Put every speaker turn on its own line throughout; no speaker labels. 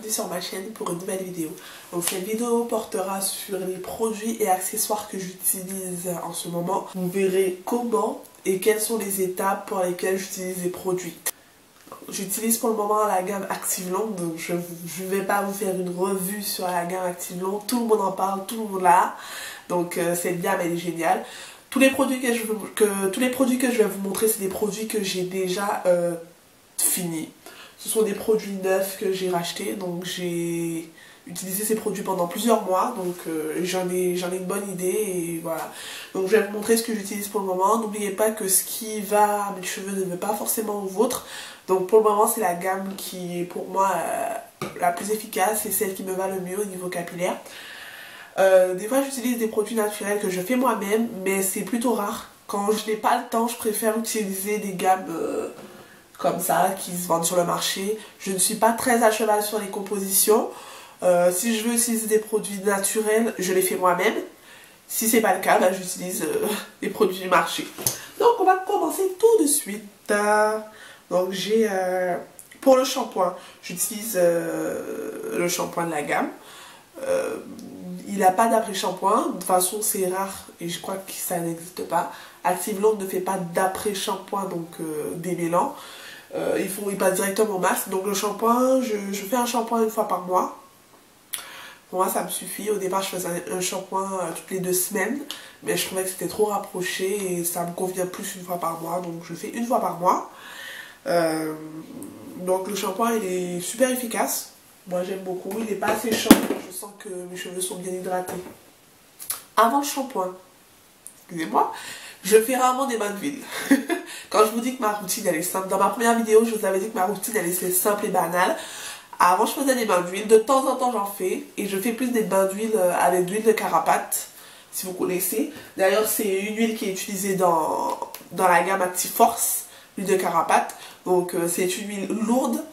bienvenue sur ma chaîne pour une nouvelle vidéo. Donc cette vidéo portera sur les produits et accessoires que j'utilise en ce moment. Vous verrez comment et quelles sont les étapes pour lesquelles j'utilise les produits. J'utilise pour le moment la gamme Active Long, donc je ne vais pas vous faire une revue sur la gamme Active Long. Tout le monde en parle, tout le monde l'a. Donc cette gamme elle est géniale. Tous les produits que je vais vous montrer, c'est des produits que j'ai déjà finis. Ce sont des produits neufs que j'ai rachetés, donc j'ai utilisé ces produits pendant plusieurs mois, donc j'en ai une bonne idée et voilà. Donc je vais vous montrer ce que j'utilise pour le moment. N'oubliez pas que ce qui va à mes cheveux ne va pas forcément aux vôtres. Donc pour le moment c'est la gamme qui est pour moi la plus efficace et celle qui me va le mieux au niveau capillaire. Des fois j'utilise des produits naturels que je fais moi-même, mais c'est plutôt rare. Quand je n'ai pas le temps, je préfère utiliser des gammes comme ça, qui se vendent sur le marché. Je ne suis pas très à cheval sur les compositions. Si je veux utiliser des produits naturels, je les fais moi-même. Si c'est pas le cas, bah, j'utilise les produits du marché. Donc on va commencer tout de suite. Donc j'ai pour le shampoing, j'utilise le shampoing de la gamme. Il n'a pas d'après-shampoing, de toute façon c'est rare et je crois que ça n'existe pas. Active Long ne fait pas d'après-shampoing, donc démêlant. Il passe directement au masque. Donc le shampoing, je fais un shampoing une fois par mois. Pour moi ça me suffit. Au départ je faisais un shampoing toutes les 2 semaines, mais je trouvais que c'était trop rapproché et ça me convient plus une fois par mois, donc je le fais une fois par mois. Donc le shampoing il est super efficace. Moi j'aime beaucoup, il n'est pas assez chaud, je sens que mes cheveux sont bien hydratés. Avant le shampoing, excusez-moi, je fais rarement des bains d'huile. Quand je vous dis que ma routine elle est simple, dans ma première vidéo je vous avais dit que ma routine elle est simple et banale. Avant je faisais des bains d'huile, de temps en temps j'en fais, et je fais plus des bains d'huile avec de l'huile de carapate, si vous connaissez. D'ailleurs c'est une huile qui est utilisée dans la gamme Active Force, l'huile de carapate. Donc c'est une huile lourde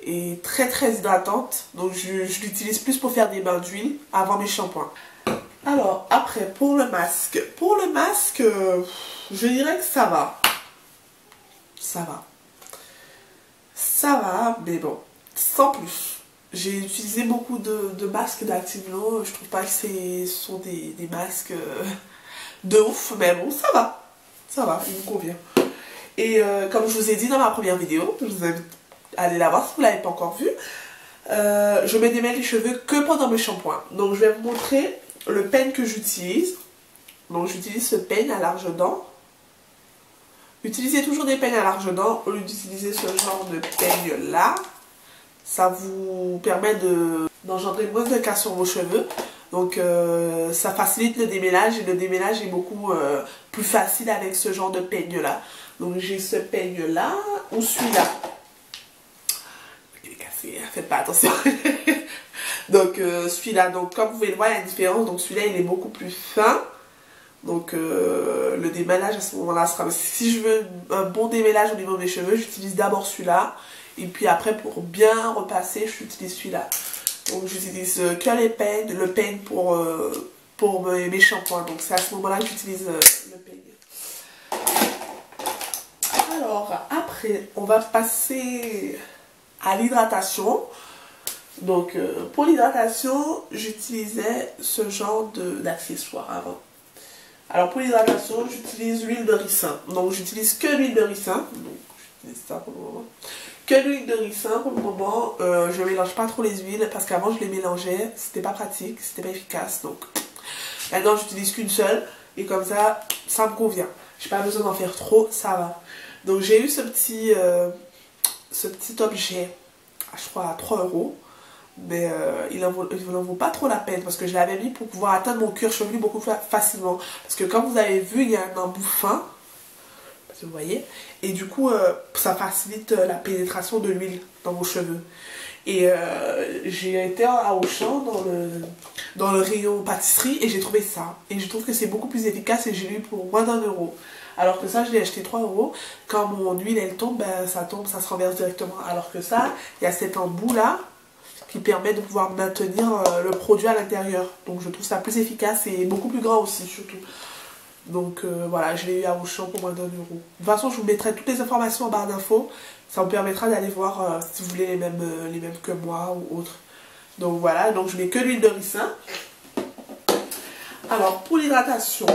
et très hydratante, donc je l'utilise plus pour faire des bains d'huile avant mes shampoings. Alors après pour le masque, je dirais que ça va, mais bon, sans plus. J'ai utilisé beaucoup de masques d'Active Long, je trouve pas que ce sont des masques de ouf, mais bon ça va, il me convient. Et comme je vous ai dit dans ma première vidéo, je vous invite à aller la voir si vous ne l'avez pas encore vue, je me démêle les cheveux que pendant mes shampoings. Donc je vais vous montrer le peigne que j'utilise. Donc j'utilise ce peigne à large dents. Utilisez toujours des peignes à large dents au lieu d'utiliser ce genre de peigne là. Ça vous permet d'engendrer moins de cas sur vos cheveux. Donc ça facilite le démêlage et le démêlage est beaucoup plus facile avec ce genre de peigne là. Donc j'ai ce peigne là ou celui-là. Il est cassé, faites pas attention. Donc celui-là, donc comme vous pouvez le voir, il y a une différence. Donc celui-là il est beaucoup plus fin. Donc le démêlage à ce moment-là sera... Si je veux un bon démêlage au niveau de mes cheveux, j'utilise d'abord celui-là. Et puis après pour bien repasser, j'utilise celui-là. Donc j'utilise que le peigne pour mes shampoings. Donc c'est à ce moment-là que j'utilise le peigne. Alors après on va passer à l'hydratation. Donc pour l'hydratation j'utilisais ce genre d'accessoires avant. Alors pour l'hydratation j'utilise l'huile de ricin. Donc j'utilise que l'huile de ricin. Donc j'utilise ça pour le moment. Que l'huile de ricin pour le moment. Je mélange pas trop les huiles parce qu'avant je les mélangeais. C'était pas pratique, c'était pas efficace. Donc maintenant j'utilise qu'une seule. Et comme ça me convient. J'ai pas besoin d'en faire trop, ça va. Donc j'ai eu ce petit objet, je crois à 3 €, mais il n'en vaut pas trop la peine parce que je l'avais mis pour pouvoir atteindre mon cuir chevelu beaucoup plus facilement. Parce que comme vous avez vu, il y a un embout fin, vous voyez, et du coup ça facilite la pénétration de l'huile dans vos cheveux. Et j'ai été à Auchan dans le rayon pâtisserie et j'ai trouvé ça. Et je trouve que c'est beaucoup plus efficace et j'ai eu pour moins d'1 €. Alors que ça, je l'ai acheté 3 €. Quand mon huile elle tombe, ben, ça se renverse directement. Alors que ça, il y a cet embout là qui permet de pouvoir maintenir le produit à l'intérieur. Donc je trouve ça plus efficace et beaucoup plus grand aussi surtout. Donc voilà, je l'ai eu à Auchan pour moins d'1 €. De toute façon, je vous mettrai toutes les informations en barre d'infos. Ça vous permettra d'aller voir si vous voulez les mêmes que moi ou autres. Donc voilà, donc je mets que l'huile de ricin. Alors pour l'hydratation,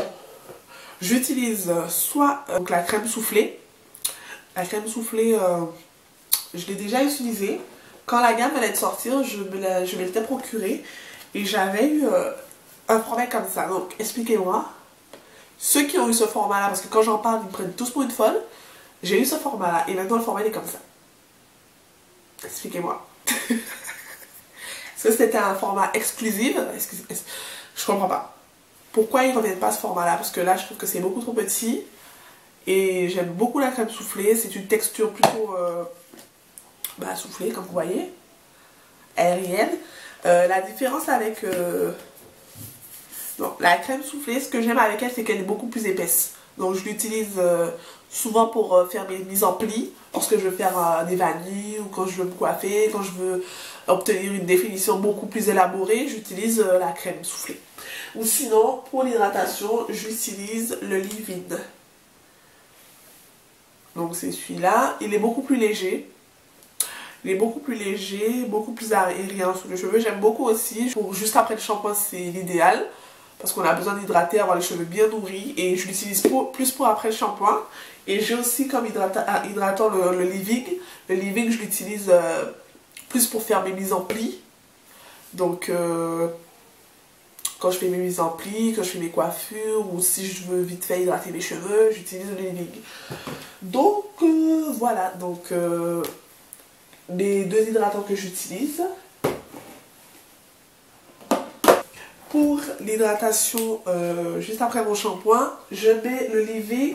j'utilise soit donc la crème soufflée. La crème soufflée, je l'ai déjà utilisée. Quand la gamme allait de sortir, je me l'étais procurée. Et j'avais eu un format comme ça. Donc expliquez-moi. Ceux qui ont eu ce format-là, parce que quand j'en parle, ils me prennent tous pour une folle. J'ai eu ce format-là. Et maintenant le format il est comme ça. Expliquez-moi. Est-ce que c'était un format exclusif? Je comprends pas. Pourquoi ils ne reviennent pas à ce format-là? Parce que là, je trouve que c'est beaucoup trop petit. Et j'aime beaucoup la crème soufflée. C'est une texture plutôt soufflée, comme vous voyez. Aérienne. La différence avec la crème soufflée, ce que j'aime avec elle, c'est qu'elle est beaucoup plus épaisse. Donc je l'utilise souvent pour faire mes mises en plis, lorsque je veux faire des vanilles ou quand je veux me coiffer, quand je veux obtenir une définition beaucoup plus élaborée, j'utilise la crème soufflée. Ou sinon, pour l'hydratation, j'utilise le leave-in. Donc c'est celui-là, il est beaucoup plus léger. Il est beaucoup plus léger, beaucoup plus aérien sur les cheveux. J'aime beaucoup aussi. Pour juste après le shampoing, c'est l'idéal. Parce qu'on a besoin d'hydrater, avoir les cheveux bien nourris. Et je l'utilise plus pour après le shampoing. Et j'ai aussi comme hydratant le leave-in. Le leave-in, je l'utilise plus pour faire mes mises en plis. Donc, quand je fais mes mises en plis, quand je fais mes coiffures, ou si je veux vite fait hydrater mes cheveux, j'utilise le leave-in. Donc, voilà. Donc, les deux hydratants que j'utilise. Pour l'hydratation, juste après mon shampoing, je mets le leave-in,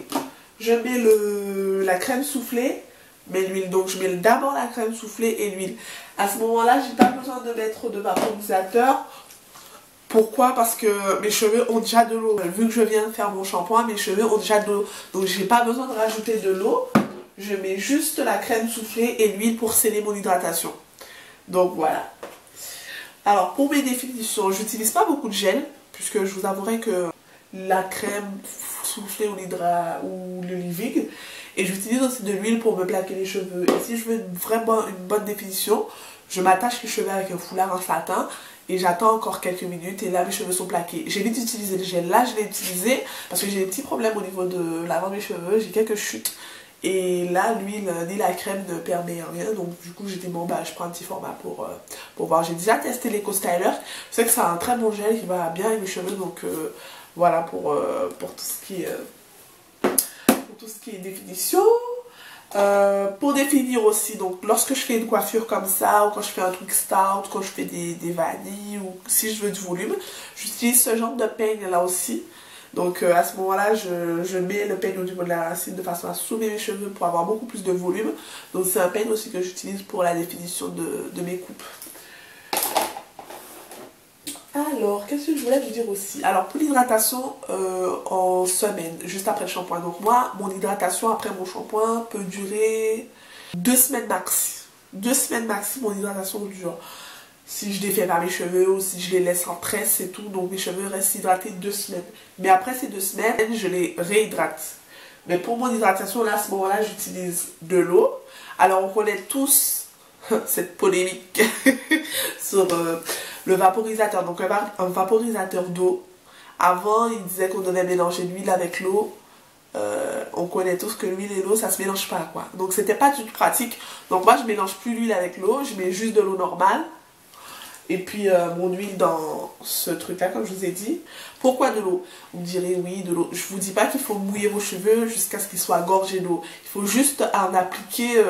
je mets la crème soufflée, mais l'huile. Donc je mets d'abord la crème soufflée et l'huile. À ce moment-là, j'ai pas besoin de mettre de vaporisateur. Pourquoi? Parce que mes cheveux ont déjà de l'eau. Vu que je viens de faire mon shampoing, mes cheveux ont déjà de l'eau. Donc j'ai pas besoin de rajouter de l'eau. Je mets juste la crème soufflée et l'huile pour sceller mon hydratation. Donc voilà. Alors pour mes définitions, j'utilise pas beaucoup de gel, puisque je vous avouerai que la crème soufflée ou le leave-in, et j'utilise aussi de l'huile pour me plaquer les cheveux. Et si je veux vraiment une bonne définition, je m'attache les cheveux avec un foulard en satin et j'attends encore quelques minutes et là mes cheveux sont plaqués. J'évite d'utiliser le gel, là je l'ai utilisé parce que j'ai des petits problèmes au niveau de l'avant de mes cheveux, j'ai quelques chutes. Et là, l'huile ni la crème ne permet rien. Donc du coup, j'ai dit bon, je prends un petit format pour voir. J'ai déjà testé l'Eco-Styler. Je sais que c'est un très bon gel qui va bien avec mes cheveux. Donc voilà pour tout ce qui est définition. Pour définir aussi, donc lorsque je fais une coiffure comme ça, ou quand je fais un truc stout, quand je fais des vanilles, ou si je veux du volume, j'utilise ce genre de peigne là aussi. Donc à ce moment-là, je mets le peigne au niveau de la racine de façon à soulever mes cheveux pour avoir beaucoup plus de volume. Donc c'est un peigne aussi que j'utilise pour la définition de mes coupes. Alors, qu'est-ce que je voulais vous dire aussi? Alors pour l'hydratation en semaine, juste après le shampoing. Donc moi, mon hydratation après mon shampoing peut durer 2 semaines max. 2 semaines maxi, mon hydratation dure. Si je défais pas mes cheveux ou si je les laisse en tresse et tout, donc mes cheveux restent hydratés 2 semaines. Mais après ces 2 semaines, je les réhydrate. Mais pour mon hydratation, là, à ce moment-là, j'utilise de l'eau. Alors on connaît tous cette polémique sur le vaporisateur. Donc un vaporisateur d'eau. Avant, il disait qu'on devait mélanger l'huile avec l'eau. On connaît tous que l'huile et l'eau, ça se mélange pas, quoi. Donc c'était pas du tout pratique. Donc moi, je mélange plus l'huile avec l'eau, je mets juste de l'eau normale. Et puis mon huile dans ce truc là comme je vous ai dit. Pourquoi de l'eau? Vous me direz oui de l'eau. Je vous dis pas qu'il faut mouiller vos cheveux jusqu'à ce qu'ils soient gorgés d'eau. Il faut juste en appliquer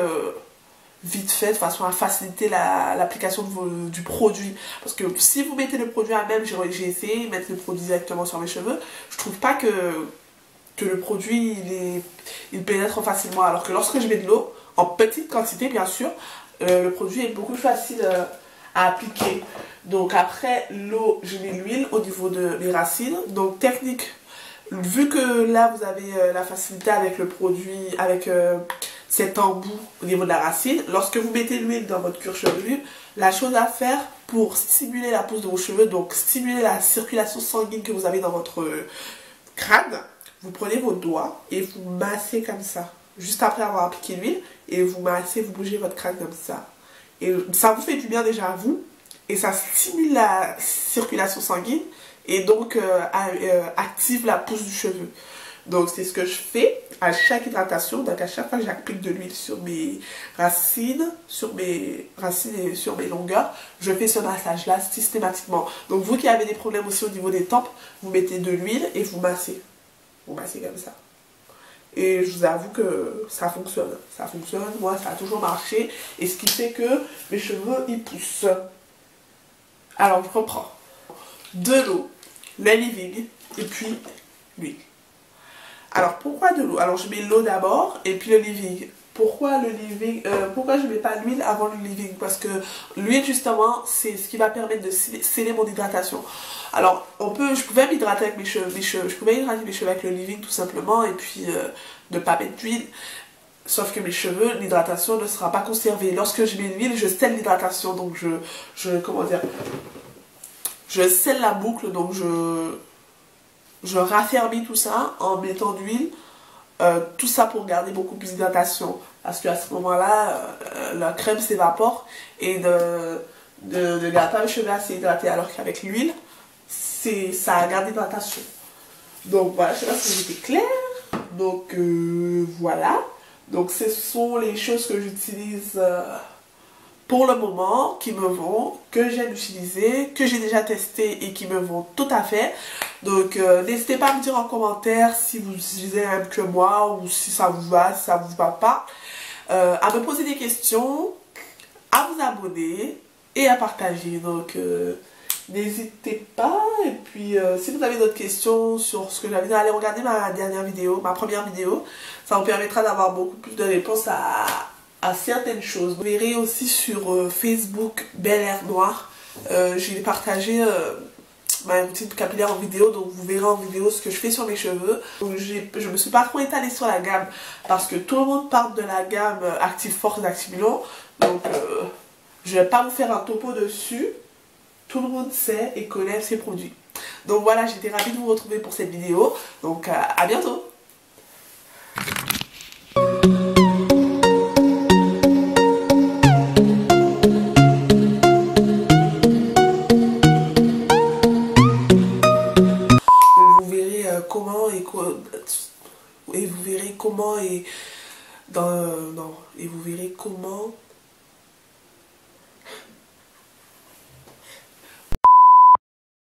vite fait de façon à faciliter l'application du produit. Parce que si vous mettez le produit à même, j'ai essayé de mettre le produit directement sur mes cheveux, je trouve pas que le produit il pénètre facilement. Alors que lorsque je mets de l'eau, en petite quantité bien sûr, le produit est beaucoup plus facile à appliquer. Donc après l'eau, je mets l'huile au niveau des racines. Donc technique, vu que là vous avez la facilité avec le produit, avec cet embout au niveau de la racine, lorsque vous mettez l'huile dans votre cuir chevelu, la chose à faire pour stimuler la pousse de vos cheveux, donc stimuler la circulation sanguine que vous avez dans votre crâne, vous prenez vos doigts et vous massez comme ça. Juste après avoir appliqué l'huile, et vous massez, vous bougez votre crâne comme ça. Et ça vous fait du bien déjà à vous, et ça stimule la circulation sanguine et donc active la pousse du cheveu. Donc c'est ce que je fais à chaque hydratation. Donc à chaque fois que j'applique de l'huile sur mes racines, et sur mes longueurs, je fais ce massage là systématiquement. Donc vous qui avez des problèmes aussi au niveau des tempes, vous mettez de l'huile et vous massez. Vous massez comme ça. Et je vous avoue que ça fonctionne. Ça fonctionne, moi ça a toujours marché. Et ce qui fait que mes cheveux ils poussent. Alors je reprends. De l'eau, le leave-in et puis l'huile. Alors pourquoi de l'eau? Alors je mets l'eau d'abord et puis le leave-in. Pourquoi le leave-in pourquoi je ne mets pas l'huile avant le leave-in? Parce que l'huile justement c'est ce qui va permettre de sceller mon hydratation. Alors je pouvais m'hydrater avec mes cheveux, je pouvais hydrater mes cheveux avec le leave-in tout simplement et puis ne pas mettre d'huile. Sauf que mes cheveux, l'hydratation ne sera pas conservée. Lorsque je mets l'huile, je scelle l'hydratation. Donc comment dire, je scelle la boucle, donc je raffermis tout ça en mettant de l'huile. Tout ça pour garder beaucoup plus d'hydratation. Parce qu'à ce moment-là, la crème s'évapore et ne garde pas le cheveu assez hydraté. Alors qu'avec l'huile, ça garde l'hydratation. Donc voilà, je sais pas si j'étais claire. Donc voilà. Donc ce sont les choses que j'utilise pour le moment, qui me vont, que j'aime utiliser, que j'ai déjà testé et qui me vont tout à fait. Donc n'hésitez pas à me dire en commentaire si vous utilisez la même que moi ou si ça vous va, si ça vous va pas. À me poser des questions, à vous abonner et à partager. Donc n'hésitez pas. Et puis si vous avez d'autres questions sur ce que j'avais dit, allez regarder ma dernière vidéo, ma première vidéo. Ça vous permettra d'avoir beaucoup plus de réponses à certaines choses. Vous verrez aussi sur Facebook Bel Air Noir. J'ai partagé ma routine capillaire en vidéo, donc vous verrez en vidéo ce que je fais sur mes cheveux. Donc je me suis pas trop étalée sur la gamme parce que tout le monde parle de la gamme Active Force d'Active Long. Donc je vais pas vous faire un topo dessus. Tout le monde sait et connaît ces produits. Donc voilà, j'étais ravie de vous retrouver pour cette vidéo. Donc à bientôt. Et vous verrez comment